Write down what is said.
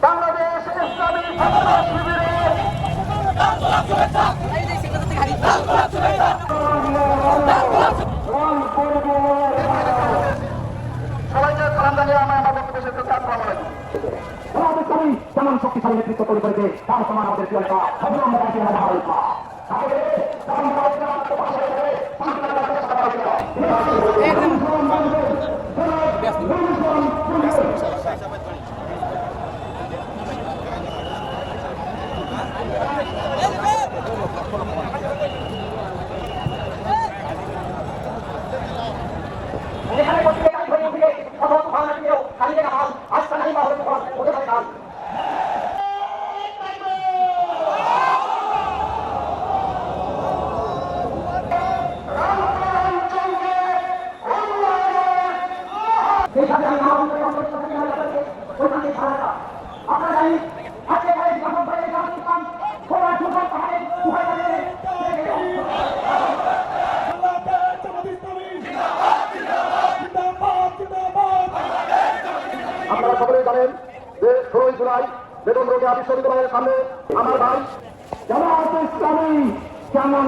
বাংলাদেশ ইসলামী ছাত্র শিবিরের সবাইকে সালাম জানিয়ে আমার বক্তব্য শেষ করতে আসসালামু আলাইকুম। আমাদের কবি যেমন শক্তিশালী নেতৃত্ব তৈরি করেছে তার সমান আমাদের প্রিয়তা আপনারা সকলেই জানেন যে 16 জুলাই বেগম রোকেয়া বিশ্ববিদ্যালয়ের সামনে আমার ভাই জামায়াতে ইসলামী যেমন